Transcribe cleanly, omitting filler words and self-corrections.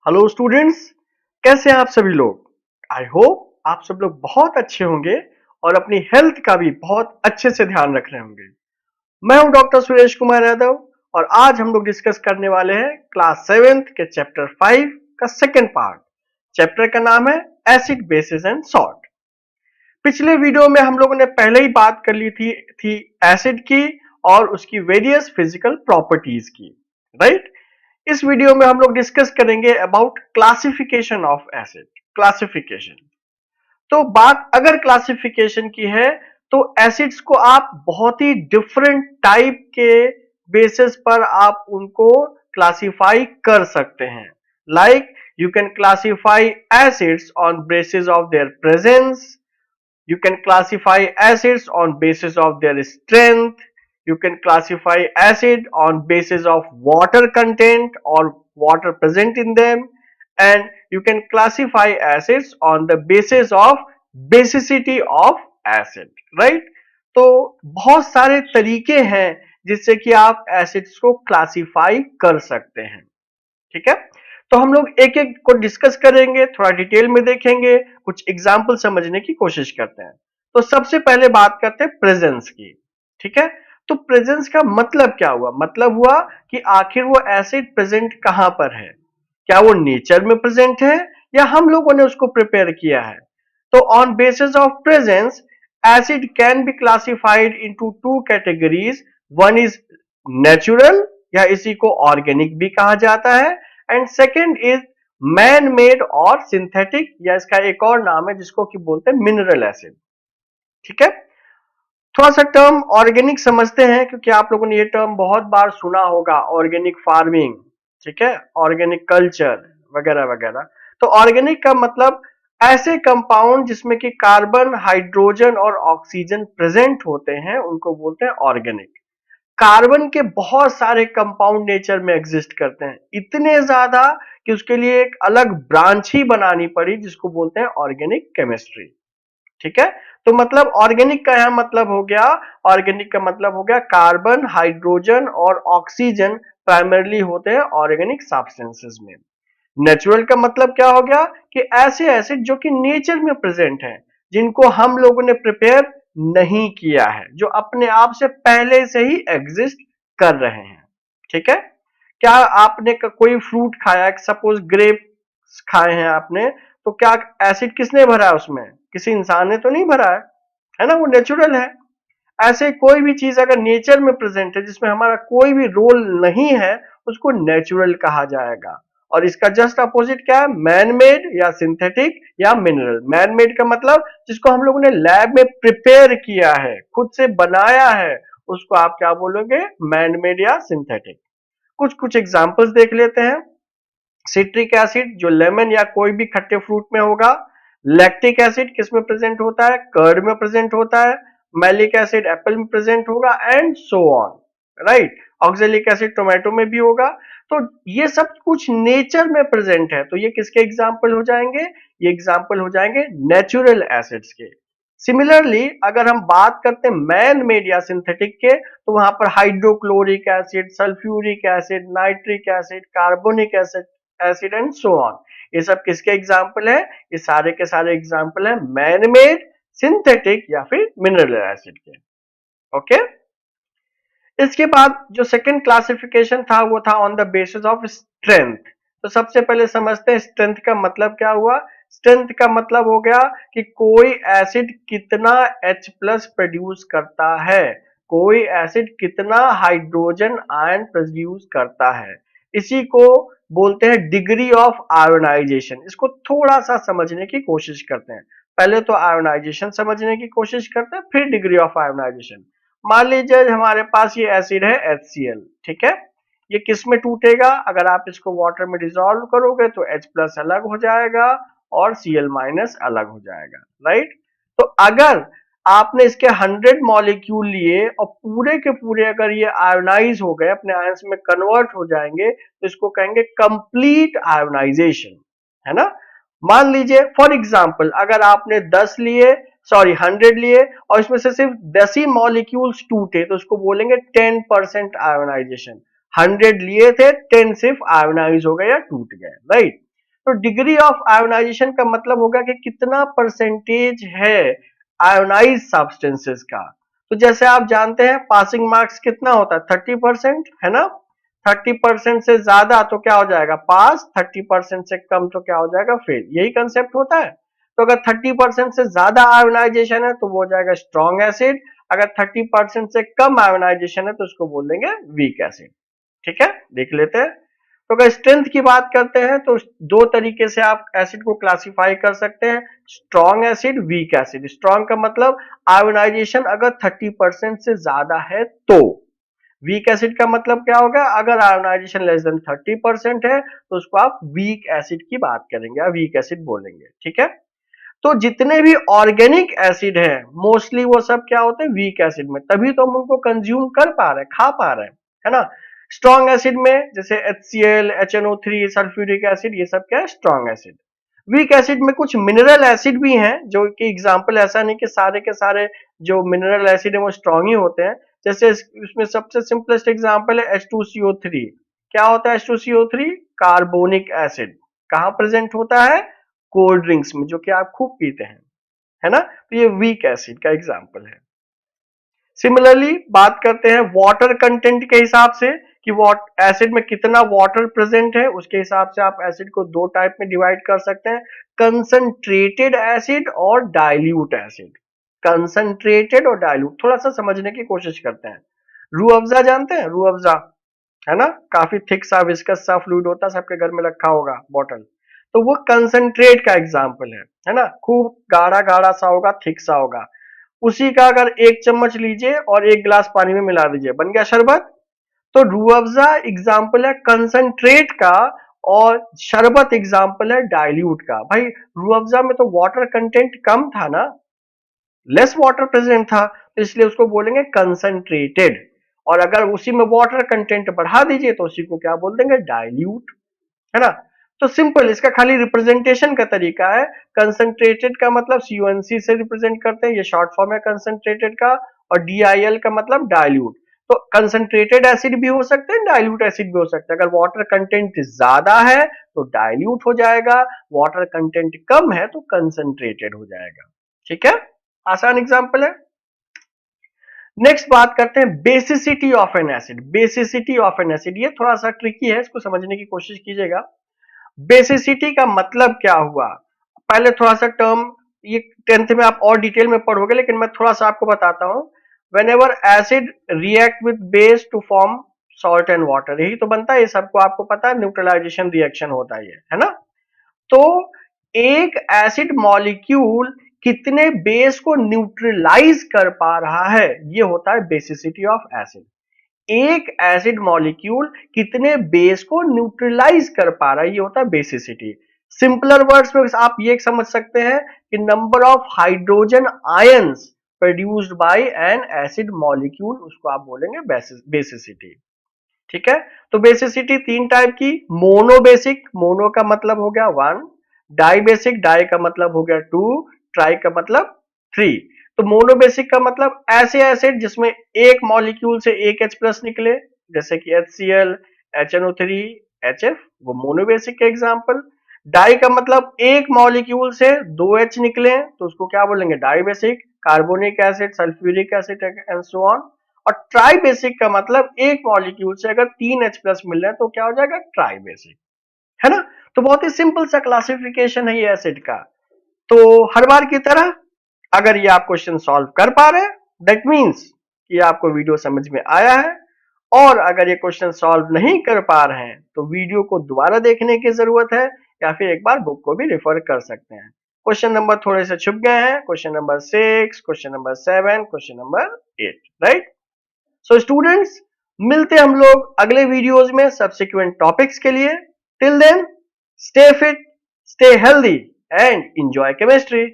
Hello students, कैसे हैं आप सभी लोग। आई होप आप सब लोग बहुत अच्छे होंगे और अपनी हेल्थ का भी बहुत अच्छे से ध्यान रख रहे होंगे। मैं हूं डॉक्टर सुरेश कुमार यादव और आज हम लोग डिस्कस करने वाले हैं क्लास 7th के चैप्टर 5 का सेकेंड पार्ट। चैप्टर का नाम है एसिड बेसिस एंड सॉल्ट। पिछले वीडियो में हम लोगों ने पहले ही बात कर ली थी एसिड की और उसकी वेरियस फिजिकल प्रॉपर्टीज की, राइट। इस वीडियो में हम लोग डिस्कस करेंगे about classification of acid. Classification, तो बात अगर क्लासिफिकेशन की है तो एसिड्स को आप बहुत ही डिफरेंट टाइप के बेसिस पर आप उनको क्लासिफाई कर सकते हैं। Like you can classify acids on basis of their presence, you can classify acids on basis of their strength. You can classify acid on basis of water content or water present in them, and you can classify acids on the basis of basicity of acid, right? तो बहुत सारे तरीके हैं जिससे कि आप acids को classify कर सकते हैं, ठीक है। तो हम लोग एक एक को डिस्कस करेंगे, थोड़ा डिटेल में देखेंगे, कुछ एग्जाम्पल समझने की कोशिश करते हैं। तो सबसे पहले बात करते हैं प्रेजेंस की, ठीक है। तो प्रेजेंस का मतलब क्या हुआ? मतलब हुआ कि आखिर वो एसिड प्रेजेंट कहां पर है। क्या वो नेचर में प्रेजेंट है या हम लोगों ने उसको प्रिपेयर किया है। तो on basis of presence acid can be classified into two categories. One is natural या इसी को ऑर्गेनिक भी कहा जाता है, and second is man made और सिंथेटिक, या इसका एक और नाम है जिसको कि बोलते हैं मिनरल एसिड, ठीक है। थोड़ा सा टर्म ऑर्गेनिक समझते हैं क्योंकि आप लोगों ने ये टर्म बहुत बार सुना होगा, ऑर्गेनिक फार्मिंग, ठीक है, ऑर्गेनिक कल्चर वगैरह वगैरह। तो ऑर्गेनिक का मतलब ऐसे कंपाउंड जिसमें कि कार्बन, हाइड्रोजन और ऑक्सीजन प्रेजेंट होते हैं उनको बोलते हैं ऑर्गेनिक। कार्बन के बहुत सारे कंपाउंड नेचर में एग्जिस्ट करते हैं, इतने ज्यादा कि उसके लिए एक अलग ब्रांच ही बनानी पड़ी जिसको बोलते हैं ऑर्गेनिक केमिस्ट्री, ठीक है। तो मतलब ऑर्गेनिक का यहां मतलब हो गया, ऑर्गेनिक का मतलब हो गया कार्बन, हाइड्रोजन और ऑक्सीजन प्राइमरली होते हैं ऑर्गेनिक सब्सटेंसेस में। नेचुरल का मतलब क्या हो गया कि ऐसे एसिड जो कि नेचर में प्रेजेंट हैं, जिनको हम लोगों ने प्रिपेयर नहीं किया है, जो अपने आप से पहले से ही एग्जिस्ट कर रहे हैं, ठीक है। क्या आपने कोई फ्रूट खाया, सपोज ग्रेप खाए हैं आपने, तो क्या एसिड किसने भरा है उसमें? किसी इंसान ने तो नहीं भरा है ना, वो नेचुरल है। ऐसे कोई भी चीज अगर नेचर में प्रेजेंट है जिसमें हमारा कोई भी रोल नहीं है, उसको नेचुरल कहा जाएगा। और इसका जस्ट अपोजिट क्या है? मैन मेड या सिंथेटिक या मिनरल। मैन मेड का मतलब जिसको हम लोगों ने लैब में प्रिपेयर किया है, खुद से बनाया है, उसको आप क्या बोलोगे? मैन मेड या सिंथेटिक। कुछ कुछ एग्जांपल्स देख लेते हैं। सिट्रिक एसिड जो लेमन या कोई भी खट्टे फ्रूट में होगा। लैक्टिक एसिड किस में प्रेजेंट होता है? कर्ड में प्रेजेंट होता है। मैलिक एसिड एप्पल में प्रेजेंट होगा and so on, right. Oxalic acid tomato में भी होगा। तो ये सब कुछ नेचर में प्रेजेंट है, तो ये किसके एग्जाम्पल हो जाएंगे? ये एग्जाम्पल हो जाएंगे नेचुरल एसिड्स के। सिमिलरली अगर हम बात करते हैं मैन मेड या सिंथेटिक के, तो वहां पर hydrochloric acid, sulphuric acid, nitric acid, carbonic acid acid and so on, ये सब किसके एग्जाम्पल है? ये सारे के सारे एग्जाम्पल है मैन मेड, सिंथेटिक या फिर मिनरल एसिड के, ओके। इसके बाद जो सेकंड क्लासिफिकेशन था वो था on the basis of strength. तो सबसे पहले समझते हैं स्ट्रेंथ का मतलब क्या हुआ। स्ट्रेंथ का मतलब हो गया कि कोई एसिड कितना H प्लस प्रोड्यूस करता है, कोई एसिड कितना हाइड्रोजन आयन प्रोड्यूस करता है। इसी को बोलते हैं डिग्री ऑफ आयोनाइजेशन। इसको थोड़ा सा समझने की कोशिश करते हैं। पहले तो आयोनाइजेशन समझने की कोशिश करते हैं, फिर डिग्री ऑफ आयोनाइजेशन। मान लीजिए हमारे पास ये एसिड है HCl, ठीक है। ये किस में टूटेगा? अगर आप इसको वाटर में डिसॉल्व करोगे तो H प्लस अलग हो जाएगा और Cl माइनस अलग हो जाएगा, राइट। तो अगर आपने इसके 100 मॉलिक्यूल लिए और पूरे के पूरे अगर ये आयोनाइज हो गए, अपने आयंस में कन्वर्ट हो जाएंगे, तो इसको कहेंगे कंप्लीट आयोनाइजेशन, है ना। मान लीजिए फॉर एग्जांपल अगर आपने 100 लिए और इसमें से सिर्फ 10 ही मॉलिक्यूल्स टूटे, तो उसको बोलेंगे 10% आयोनाइजेशन। 100 लिए थे, 10 सिर्फ आयोनाइज हो गए या टूट गए, राइट। तो डिग्री ऑफ आयोनाइजेशन का मतलब होगा कि कितना परसेंटेज है आयोनाइज सब्सटेंसेस का। तो जैसे आप जानते हैं पासिंग मार्क्स कितना होता है 30% है ना। 30% से ज्यादा तो क्या हो जाएगा पास, 30% से कम तो क्या हो जाएगा फेल, यही कंसेप्ट होता है। तो अगर 30% से ज्यादा आयोनाइजेशन है तो वो हो जाएगा स्ट्रॉन्ग एसिड, अगर 30% से कम आयोनाइजेशन है तो उसको बोल देंगे वीक एसिड। ठीक है, देख लेते हैं। तो अगर स्ट्रेंथ की बात करते हैं तो दो तरीके से आप एसिड को क्लासिफाई कर सकते हैं, strong acid, weak acid. Strong का मतलब आयोनाइजेशन अगर 30% से ज्यादा है तो, वीक एसिड का मतलब क्या होगा अगर आयोनाइजेशन लेस देन 30% है तो उसको आप वीक एसिड की बात करेंगे या वीक एसिड बोलेंगे। ठीक है, तो जितने भी ऑर्गेनिक एसिड हैं मोस्टली वो सब क्या होते हैं वीक एसिड में, तभी तो हम उनको कंज्यूम कर पा रहे हैं, खा पा रहे हैं, है ना। स्ट्रॉन्ग एसिड में जैसे HCl, HNO3, सल्फ्यूरिक एसिड, ये सब क्या है स्ट्रॉन्ग एसिड। वीक एसिड में कुछ मिनरल एसिड भी हैं जो कि एग्जांपल, ऐसा नहीं कि सारे के सारे जो मिनरल एसिड है वो स्ट्रॉन्ग ही होते हैं। जैसे उसमें सबसे सिंपलेस्ट एग्जांपल है H2CO3। क्या होता है H2CO3? Carbonic acid. कहाँ प्रेजेंट होता है? कोल्ड ड्रिंक्स में, जो कि आप खूब पीते हैं, है ना। तो ये वीक एसिड का एग्जांपल है। सिमिलरली बात करते हैं वाटर कंटेंट के हिसाब से कि एसिड में कितना वाटर प्रेजेंट है, उसके हिसाब से आप एसिड को दो टाइप में डिवाइड कर सकते हैं, कंसंट्रेटेड एसिड और डाइल्यूट एसिड। कंसंट्रेटेड और डाइल्यूट थोड़ा सा समझने की कोशिश करते हैं। रूह अफ़ज़ा जानते हैं? रूह अफ़ज़ा है ना, काफी थिक सा विस्कस सा फ्लूइड होता है, सबके घर में रखा होगा बॉटल। तो वो कंसंट्रेट का एग्जाम्पल है ना, खूब गाढ़ा गाढ़ा सा होगा, थिक सा होगा। उसी का अगर एक चम्मच लीजिए और एक गिलास पानी में मिला दीजिए, बन गया शरबत। तो रूह अफ़ज़ा एग्जाम्पल है कंसंट्रेट का और शरबत एग्जाम्पल है डाइल्यूट का। भाई रूह अफ़ज़ा में तो वाटर कंटेंट कम था ना, लेस वाटर प्रेजेंट था, तो इसलिए उसको बोलेंगे कंसंट्रेटेड। और अगर उसी में वाटर कंटेंट बढ़ा दीजिए तो उसी को क्या बोल देंगे डाइल्यूट, है ना। तो सिंपल, इसका खाली रिप्रेजेंटेशन का तरीका है। कंसंट्रेटेड का मतलब CuNC से रिप्रेजेंट करते हैं, ये शॉर्ट फॉर्म है कंसंट्रेटेड का, और DIL का मतलब डाइल्यूट। तो कंसंट्रेटेड एसिड भी हो सकते हैं, डाइल्यूट एसिड भी हो सकते हैं। अगर वाटर कंटेंट ज्यादा है तो डाइल्यूट हो जाएगा, वाटर कंटेंट कम है तो कंसंट्रेटेड हो जाएगा। ठीक है, आसान एग्जांपल है। नेक्स्ट बात करते हैं basicity of N acid. Basicity of N acid ये थोड़ा सा ट्रिकी है, इसको समझने की कोशिश कीजिएगा। बेसिसिटी का मतलब क्या हुआ, पहले थोड़ा सा टर्म ये 10th में आप और डिटेल में पढ़ोगे, लेकिन मैं थोड़ा सा आपको बताता हूं। Whenever acid react with base to form salt and water, यही तो बनता है, ये सबको आपको पता है, न्यूट्रलाइजेशन रिएक्शन होता है ये, है ना। तो एक एसिड मॉलिक्यूल कितने बेस को न्यूट्रलाइज कर पा रहा है, ये होता है बेसिसिटी ऑफ एसिड। एक एसिड मॉलिक्यूल कितने बेस को न्यूट्रलाइज कर पा रहा है, ये होता है बेसिसिटी। सिंपलर वर्ड्स में आप ये समझ सकते हैं कि number of hydrogen ions produced by N acid molecule, उसको आप बोलेंगे बेसिसिटी। ठीक है, तो बेसिसिटी तीन टाइप की, मोनोबेसिक, मोनो का मतलब हो गया वन, डाई बेसिक, डाई का मतलब हो गया टू, ट्राई का मतलब थ्री। तो मोनोबेसिक का मतलब ऐसे एसिड जिसमें एक मॉलिक्यूल से एक H प्लस निकले, जैसे कि HCl, HNO3, HF, वो मोनोबेसिक के एग्जांपल। डाई का मतलब एक मॉलिक्यूल से दो H निकले तो उसको क्या बोलेंगे dibasic, carbonic acid, sulphuric acid and so on. और ट्राई बेसिक का मतलब एक मॉलिक्यूल से अगर तीन H प्लस मिल रहे हैं तो क्या हो जाएगा ट्राई बेसिक, है ना। तो बहुत ही सिंपल सा क्लासिफिकेशन है ये एसिड का। तो हर बार की तरह अगर ये आप क्वेश्चन सॉल्व कर पा रहे हैं दैट मीन्स कि आपको वीडियो समझ में आया है, और अगर ये क्वेश्चन सॉल्व नहीं कर पा रहे हैं तो वीडियो को दोबारा देखने की जरूरत है, या फिर एक बार बुक को भी रेफर कर सकते हैं। क्वेश्चन नंबर थोड़े से छुप गए हैं, question number 6, question number 7, question number 8, right. So students, मिलते हम लोग अगले वीडियोज में सब्सिक्वेंट टॉपिक्स के लिए। Till then, stay fit, stay healthy and enjoy chemistry.